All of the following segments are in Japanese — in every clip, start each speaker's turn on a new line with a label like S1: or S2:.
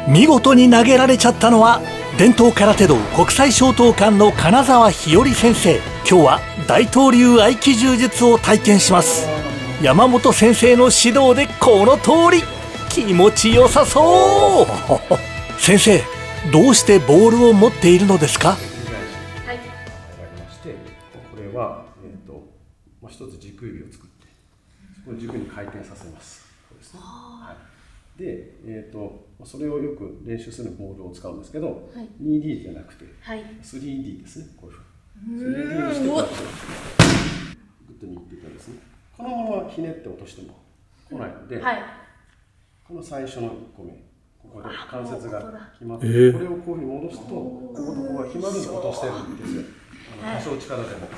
S1: 見事に投げられちゃったのは伝統空手道国際昇等館の金沢日和先生。今日は大東流合気柔術を体験します。山本先生の指導でこの通り気持ちよさそう先生、どうしてボールを持っているのですか？
S2: はい、これは、一つ軸指を作ってそこを軸に回転させます。こうですね。はい、で、それをよく練習するボールを使うんですけど、はい、2D じゃなくて、はい、3D ですね。こういうふうに 3D にしてこうやってグッと握っていくんですね。このままひねって落としても来ないので、はい、この最初の1個目、ここで関節が決まって、これをこういうふうに戻すと、こことここが決まるに落としてるんですよ。多少力でも。は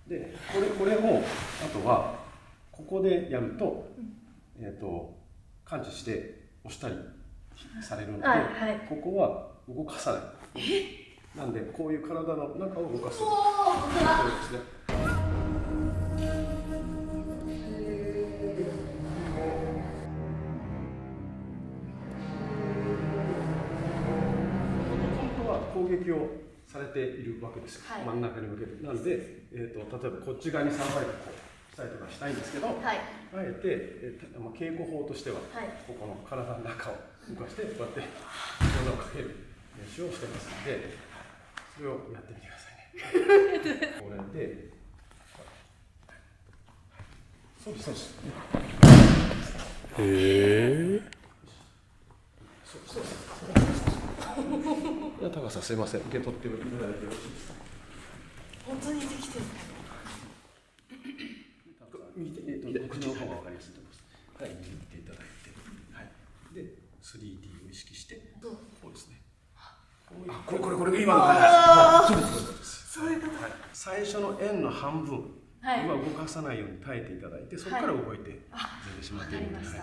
S2: い、で、これをあとはここでやると、感知して押したりされるので、ここは動かさない。なんでこういう体の中を動かす。これですね。攻撃をされているわけですよ、はい、真ん中に向けて。なんで、例えばこっち側に3倍としたりとかしたいんですけど、はい、あえて、稽古法としては、はい、ここの体の中を動かしてこうやって技をかける練習をしてますので、それをやってみてくださいね。これで、そうですそうです。そうです。高さすいません、受け取っていただいてよろしいですか？
S3: 本当にできてる。
S2: 僕の方が分かりやすいと思います。はい、握っていただいて、はい、で 3D を意識してこうですね。これ今の話。そうです。そういうこと。最初の円の半分は動かさないように耐えていただいて、そこから動いて全然しまっているので。はい。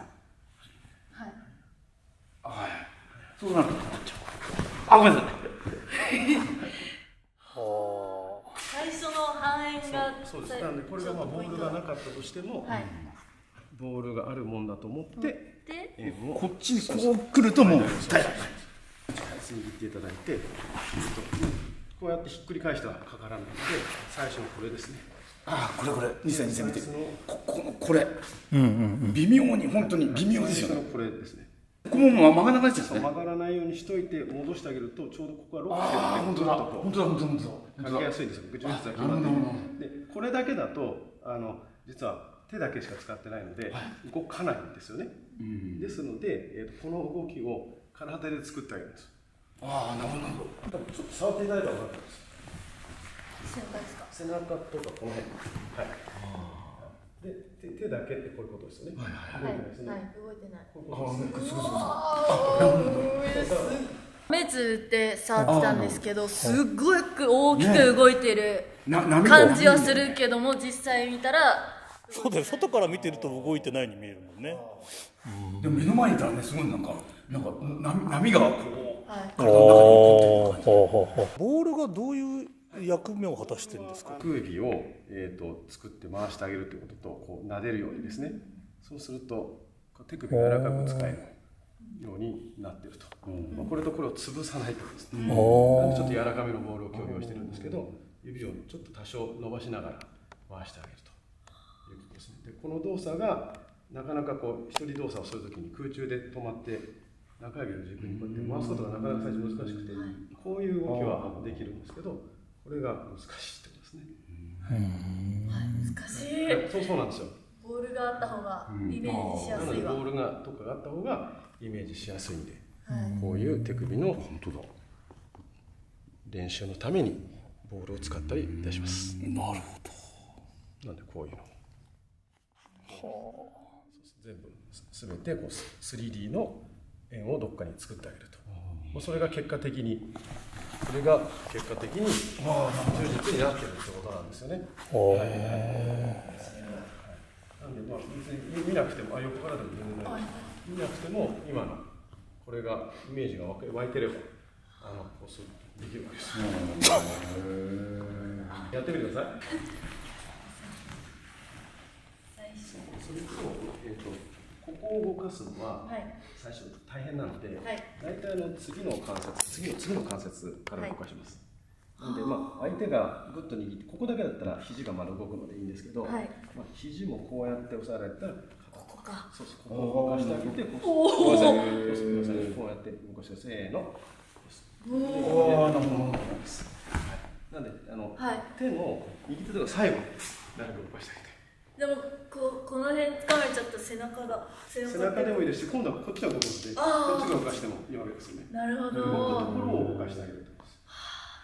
S2: はい。そうなると変わっちゃう。ごめんなさい。
S3: 最初の半円が
S2: そうです。なのでこれがボールがなかったとしても、ボールがあるもんだと思って円を
S4: こっちにこう来るともう
S2: 握っていただいて、こうやってひっくり返してはかからないので、最初のこれですね。
S4: これ2戦見て、これ微妙に本当に微妙ですよね。
S2: これですね。
S4: ここも曲がらないですね。
S2: 曲がらないようにしといて戻してあげると、ちょうどここがロック
S4: してるんで、
S2: かけやすいんですよ。ぐちゅぐちゅが決まってで、これだけだと実は手だけしか使ってないので動かないんですよね。ですので、この動きを体で作ってあげるんです。
S4: なるほど。
S2: ちょっと触っていただいたら分かるんです。
S3: 背中ですか？
S2: 背中とかこの辺。はい。で、手だけってこういうことですよね。
S3: 動いてないですね。動いてない。目つって触ってたんですけど、すごく大きく動いてる感じはするけども、実際見たら
S1: そうだよ、外から見てると動いてないように見えるもんね。
S4: でも目の前にいたらね、すごいなんか波がこう
S1: ボールがどういう役目を果たしてるんですか？
S2: 手首を、作って回してあげるということと、こう撫でるようにですね。そうすると手首が柔らかく使えるようになっていると。これとこれを潰さないとですね。なんでちょっと柔らかめのボールを強要してるんですけど、指をちょっと多少伸ばしながら回してあげるということですね。で、この動作がなかなかこう一人動作をするときに空中で止まって中指の軸にこうやって回すことがなかなか最初難しくて、こういう動きはできるんですけど、これが難しいってことですね。
S3: 難しい。
S2: そうなんですよ。
S3: ボールがあった方がイメージしやすいわ。
S2: ボールがとかがあった方がイメージしやすいんで、こういう手首の練習のためにボールを使ったりいたします。
S4: なるほ
S2: ど。なんでこういうの。全部すべてこう 3D の円をどっかに作ってあげると。それが結果的に柔術になってるってことなんですよね。なんで別に見なくても、横からでも全然ないです。見なくても今のこれがイメージが湧いてればこうできるわけです。やってみてください。それとここを動かすのは
S3: はい
S2: 最初大変なので、
S3: はい
S2: 大体次の関節、次の関節から動かします。なので、相手がぐっと握って、ここだけだったら肘がまだ動くのでいいんですけど、肘もこうやって押さえられたら、
S3: ここか。
S2: そうそう、ここを動かしてあげて、
S3: おお。
S2: こうやって動かして、せーの。
S4: おお、なるほど。
S2: なんで、手の右手とか最後になるべく動かしてあげて。
S3: でもこの辺掴めちゃった背中だ。
S2: 背中でもいいですし、今度はこっちが動くので、こっちが動かしてもいいわけですよね。
S3: なるほど。
S2: 動くところを動かしてあげると。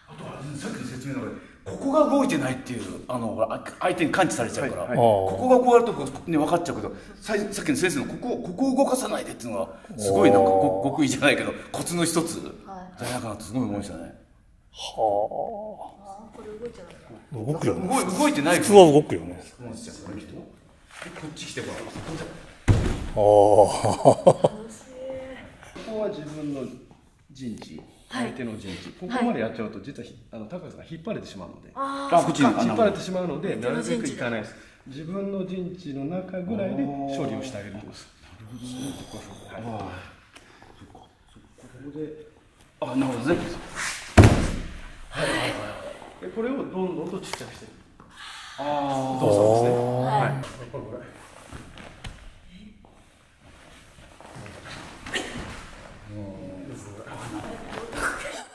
S4: あとはさっきの説明の中で、ここが動いてないっていう相手に感知されちゃうから、ここがこうやるとね分かっちゃうけど、さっきの先生のここを動かさないでっていうのがすごいなんか極意じゃないけどコツの一つじゃないかなとすごい思いましたね。
S3: はあ。これ動いちゃう。
S1: 動くよね。
S4: 動いてない。
S1: 普通は動くよね。
S4: こっち来てもらう。
S2: ここは自分の陣地、相手の陣地、ここまでやっちゃうと実は高さが引っ張れてしまうので、引っ張れてしまうので、なるべくいかないです。自分の陣地の中ぐらいで処理をしてあげるんです。ここで、
S4: なるほどね。
S2: これをどんどんとちっちゃくしていく。
S4: 動
S2: 作ですね。はい。これぐらい。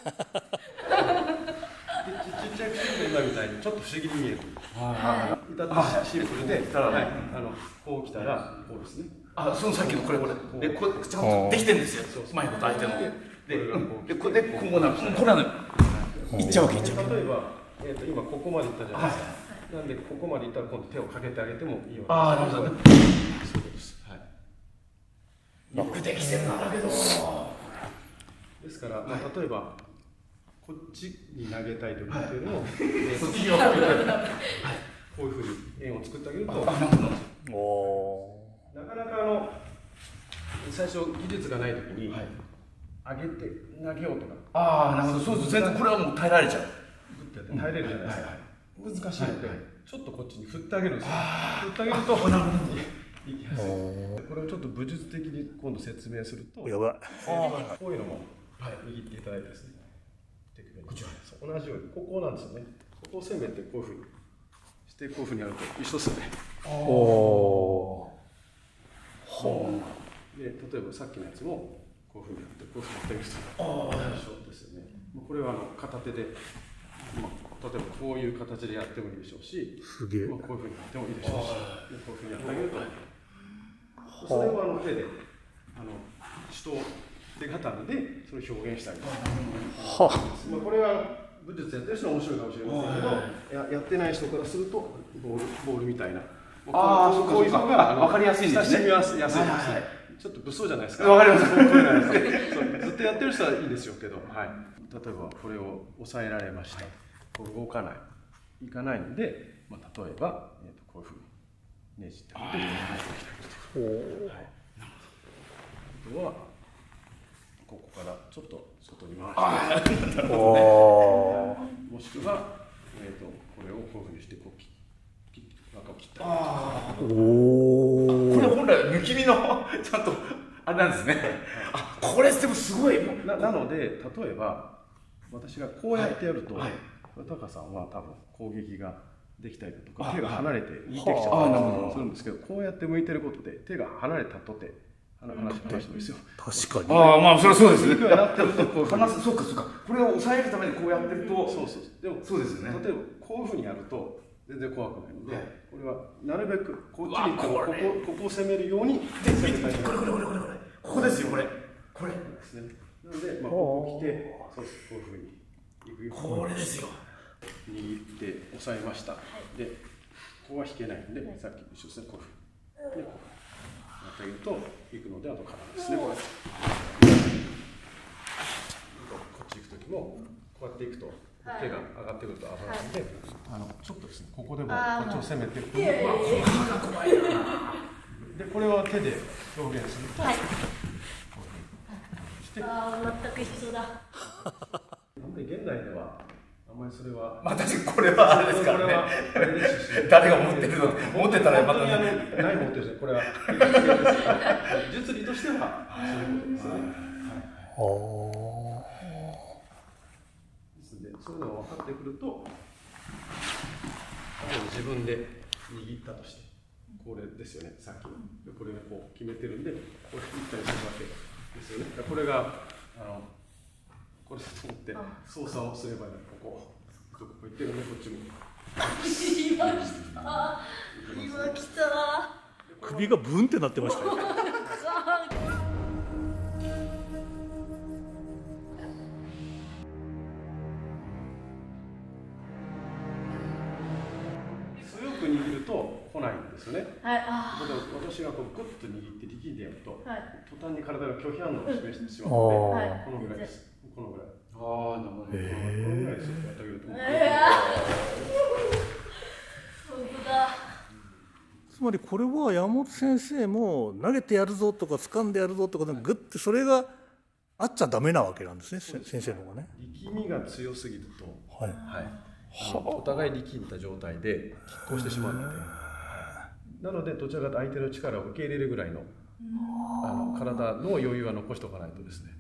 S2: ちっちゃくしてる今みたいにちょっと不思議に見える。歌ってシンプルで、こう来たらこうですね。
S4: そのさっきのこれでちゃんとできてるんですよ。うまいこと相手の。でこれこれいっちゃうわけいっちゃう。
S2: 例えば今ここまでいったじゃないですか。なんでここまでいったら今度手をかけてあげてもいいわけです。なるほど。そうです。はい。
S4: よくできてるんだけど。
S2: ですから、例えばこっちに投げたい時っていうのを、こういうふうに円を作ってあげると、なかなか最初技術がない時に上げて投げようとか、
S4: なるほど、そうです。全然これはもう耐えられちゃう。
S2: グッてやって耐えれるじゃないですか。難しいので、ちょっとこっちに振ってあげるんですよ。振ってあげると、これをちょっと武術的に今度説明すると、
S1: やばい。
S2: こういうのも握っていただいてですね、こちら同じようにここなんですよね。ここを攻めてこういうふうにしてこういうふうにやると一緒ですよね。で、例えばさっきのやつもこういうふうにやってこういうふうにやってみると一緒ですよね。これは片手で、例えばこういう形でやってもいいでしょうし、
S1: すげえ。
S2: こういうふうにやってもいいでしょうし、こういうふうにやってあげると、それを手で手刀でそれを表現してあげる。これは武術やってる人は面白いかもしれませんけど、やってない人からするとボールみたいな、こういうのが
S4: 分かりやすいんですね。
S2: 親しみやすいですね。ちょっと物騒じゃないですか。わかります。ずっとやってる人はいいですよけど、例えばこれを押さえられました。こう動かない、いかないので、例えばこういうふうにねじってあげて、あとはここからちょっと外に回して、もしくはこれをこういうふうにしてこう中を切ってあげる。
S4: これ本来抜き身のちゃんとあれなんですね。これでもすごい。
S2: なので例えば私がこうやってやると、タカさんは多分攻撃ができたりだとか手が離れて浮いてきちゃったりするんですけど、こうやって向いてることで手が離れたとて話もですよ。
S1: 確かに。
S4: それはそうですね。
S2: やってるとこう
S4: そうか。これを抑えるためにこうやってると、
S2: でも
S4: そうですよね。
S2: 例えばこういうふうにやると全然怖くないので、これはなるべくこっちにここを攻めるように攻めたい。
S4: ここですよ。これ
S2: ですね。なのでここ来て、こういうふうにいくよ。
S4: これですよ。
S2: 握って押さえました。で、ここは引けないので、さっき一緒ですね。こういうふうに。やってあげると行くので、あとからですね。こっち行くときもこうやっていくと手が上がってくると危ないので、ちょっとですね、ここでもこっちを攻めて、でこれは手で表現すると、
S3: 全く一緒だ。
S2: 現代ではあんまりそれは
S4: まあ確かにこれはあれですからね。誰が持ってるの持ってたらまたね。
S2: ない持ってるんですね。これは術理としてはそういうことですね。ですのでそういうのが分かってくると、自分で握ったとして、これですよね。さっきのこれがこう決めてるんで、これ打ったりするわけですよね。これがこれだと思って操作をすればいい。ここ行ってるんで、こっちも。
S3: 今来た。
S1: 首がブンってなってましたよ。
S2: 強く握ると来ないんですよね。
S3: はい。
S2: 私がこうグッと握って力んでやると、
S3: はい、
S2: 途端に体が拒否反応を示してしまうので、このぐらいです。このぐらい。
S4: ああ、なるほど。この
S2: ぐらいですよ。やってあげると。
S3: 本当だ。
S1: つまりこれは山本先生も投げてやるぞとか掴んでやるぞとかグッてそれがあっちゃダメなわけなんですね、先生の方がね。
S2: 力みが強すぎると、
S1: はい、
S2: お互い力んだ状態で拮抗してしまうので、なのでどちらかと相手の力を受け入れるぐらいの体の余裕は残しておかないとですね、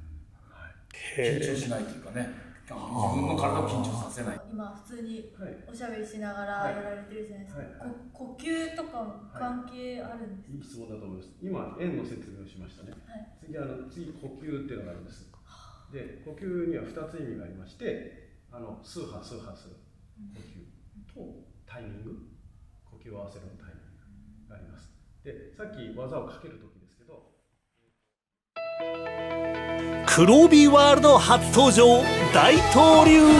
S4: 緊張しないというかね、自分の体を緊張させない。
S3: 今普通におしゃべりしながらやられてるじゃないですか。呼吸とかも関係あるんですか？
S2: いい質問だと思います。今円の説明をしましたね。次呼吸っていうのがあるんです。で呼吸には2つ意味がありまして、数波する呼吸とタイミング、呼吸を合わせるのタイミングがあります。でさっき技をかける時ですけど、
S1: 黒帯ワールド初登場、大東流合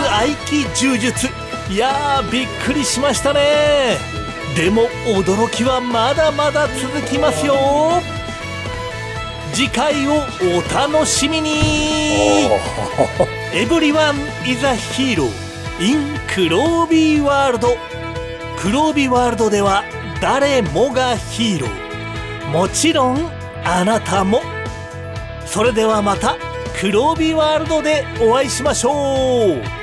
S1: 気柔術。いやーびっくりしましたね。でも驚きはまだまだ続きますよ。次回をお楽しみに。エブリワンイザヒーロー in 黒帯ワールド。黒帯ワールドでは誰もがヒーロー、もちろんあなたも。それではまた黒帯ワールドでお会いしましょう。